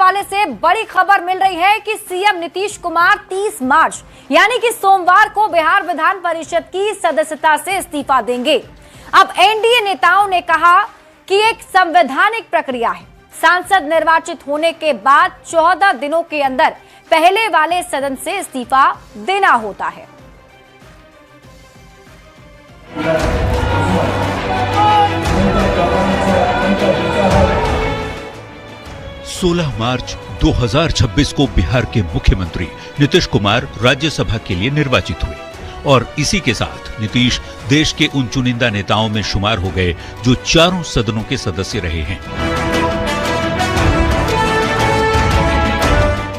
हवाले से बड़ी खबर मिल रही है कि सीएम नीतीश कुमार 30 मार्च यानी कि सोमवार को बिहार विधान परिषद की सदस्यता से इस्तीफा देंगे। अब एनडीए नेताओं ने कहा कि एक संवैधानिक प्रक्रिया है, सांसद निर्वाचित होने के बाद 14 दिनों के अंदर पहले वाले सदन से इस्तीफा देना होता है। 16 मार्च 2026 को बिहार के मुख्यमंत्री नीतीश कुमार राज्यसभा के लिए निर्वाचित हुए और इसी के साथ नीतीश देश के उन चुनिंदा नेताओं में शुमार हो गए जो चारों सदनों के सदस्य रहे हैं।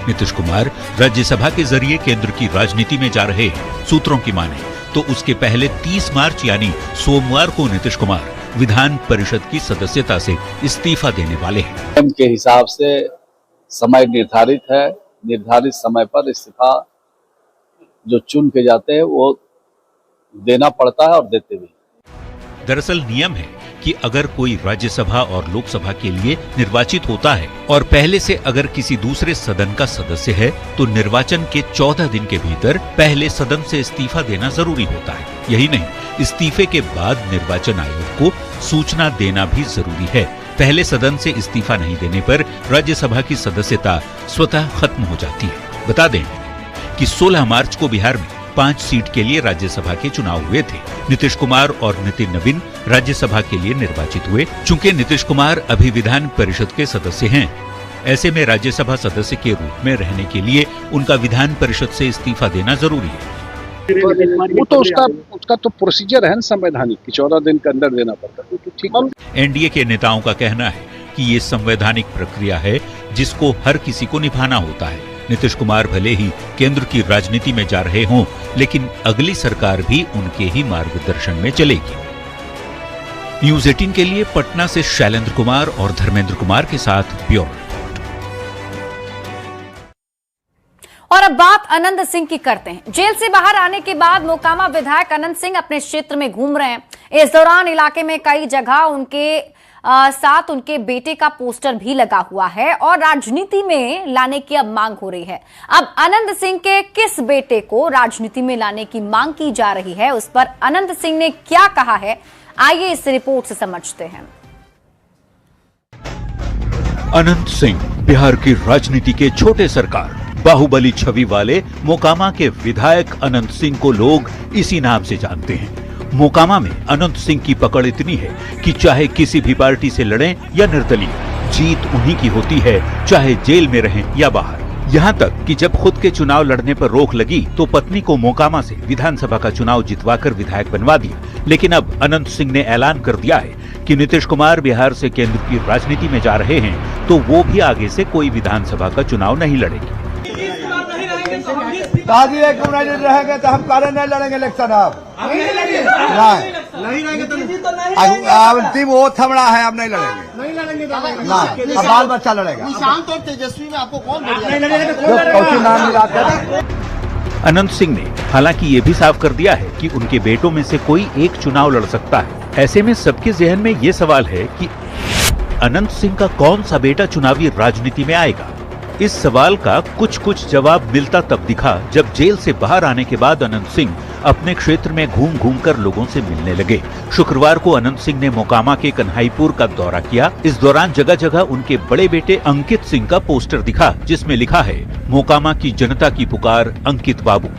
नीतीश कुमार राज्यसभा के जरिए केंद्र की राजनीति में जा रहे हैं। सूत्रों की माने तो उसके पहले 30 मार्च यानी सोमवार को नीतीश कुमार विधान परिषद की सदस्यता से इस्तीफा देने वाले हैं। के हिसाब से समय निर्धारित है, निर्धारित समय पर इस्तीफा जो चुन के जाते हैं वो देना पड़ता है और देते भी। दरअसल नियम है कि अगर कोई राज्यसभा और लोकसभा के लिए निर्वाचित होता है और पहले से अगर किसी दूसरे सदन का सदस्य है तो निर्वाचन के 14 दिन के भीतर पहले सदन से इस्तीफा देना जरूरी होता है। यही नहीं, इस्तीफे के बाद निर्वाचन आयोग को सूचना देना भी जरूरी है। पहले सदन से इस्तीफा नहीं देने पर राज्यसभा की सदस्यता स्वतः खत्म हो जाती है। बता दें कि 16 मार्च को बिहार में 5 सीट के लिए राज्यसभा के चुनाव हुए थे। नीतीश कुमार और नितिन नवीन राज्यसभा के लिए निर्वाचित हुए। चूंकि नीतीश कुमार अभी विधान परिषद के सदस्य हैं, ऐसे में राज्यसभा सदस्य के रूप में रहने के लिए उनका विधान परिषद से इस्तीफा देना जरूरी है। वो तो उसका तो प्रोसीजर है संवैधानिक कि 14 दिन के अंदर देना पड़ता है, तो ठीक है। एनडीए के नेताओं का कहना है कि ये संवैधानिक प्रक्रिया है जिसको हर किसी को निभाना होता है। नीतीश कुमार भले ही केंद्र की राजनीति में जा रहे हों, लेकिन अगली सरकार भी उनके ही मार्गदर्शन में चलेगी। न्यूज़ 18 के लिए पटना से शैलेंद्र कुमार और धर्मेंद्र कुमार के साथ ब्यूरो। और अब बात अनंत सिंह की करते हैं। जेल से बाहर आने के बाद मोकामा विधायक अनंत सिंह अपने क्षेत्र में घूम रहे हैं। इस दौरान इलाके में कई जगह उनके साथ उनके बेटे का पोस्टर भी लगा हुआ है और राजनीति में लाने की अब मांग हो रही है। अब अनंत सिंह के किस बेटे को राजनीति में लाने की मांग की जा रही है, उस पर अनंत सिंह ने क्या कहा है, आइए इस रिपोर्ट से समझते हैं। अनंत सिंह बिहार की राजनीति के छोटे सरकार बाहुबली छवि वाले मोकामा के विधायक अनंत सिंह को लोग इसी नाम से जानते हैं। मोकामा में अनंत सिंह की पकड़ इतनी है कि चाहे किसी भी पार्टी से लड़ें या निर्दलीय, जीत उन्हीं की होती है, चाहे जेल में रहें या बाहर। यहाँ तक कि जब खुद के चुनाव लड़ने पर रोक लगी तो पत्नी को मोकामा से विधानसभा का चुनाव जितवाकर विधायक बनवा दिया। लेकिन अब अनंत सिंह ने ऐलान कर दिया है कि नीतीश कुमार बिहार से केंद्र की राजनीति में जा रहे हैं तो वो भी आगे से कोई विधानसभा का चुनाव नहीं लड़ेगी। रहेंगे तो हम कारण नहीं लड़ेंगे इलेक्शन। अब नहीं अंतिम वो थमड़ा है, अब नहीं लड़ेंगे। अब बाल बच्चा लड़ेगा। निशांत और तेजस्वी में आपको कौन अनंत सिंह ने हालांकि ये भी साफ कर दिया है कि उनके बेटों में से कोई एक चुनाव लड़ सकता है। ऐसे में सबके जहन में ये सवाल है कि अनंत सिंह का कौन सा बेटा चुनावी राजनीति में आएगा। इस सवाल का कुछ जवाब मिलता तब दिखा जब जेल से बाहर आने के बाद अनंत सिंह अपने क्षेत्र में घूम कर लोगों से मिलने लगे। शुक्रवार को अनंत सिंह ने मोकामा के कन्हाईपुर का दौरा किया। इस दौरान जगह जगह उनके बड़े बेटे अंकित सिंह का पोस्टर दिखा जिसमें लिखा है, मोकामा की जनता की पुकार, अंकित बाबू।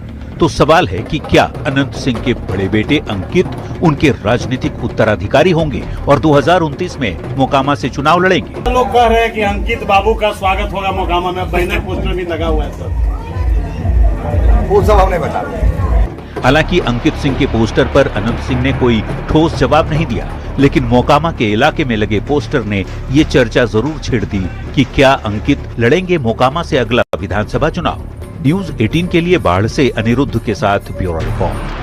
तो सवाल है कि क्या अनंत सिंह के बड़े बेटे अंकित उनके राजनीतिक उत्तराधिकारी होंगे और 2029 में मोकामा से चुनाव लड़ेंगे। लोग कह रहे हैं कि अंकित बाबू का स्वागत होगा मोकामा में, बैनर पोस्टर भी लगा हुआ है सर। वो सब हमने बता दिया। हालांकि अंकित सिंह के पोस्टर पर अनंत सिंह ने कोई ठोस जवाब नहीं दिया, लेकिन मोकामा के इलाके में लगे पोस्टर ने ये चर्चा जरूर छेड़ दी कि क्या अंकित लड़ेंगे मोकामा से अगला विधानसभा चुनाव। न्यूज़ 18 के लिए बाढ़ से अनिरुद्ध के साथ ब्यूरो रिपोर्ट।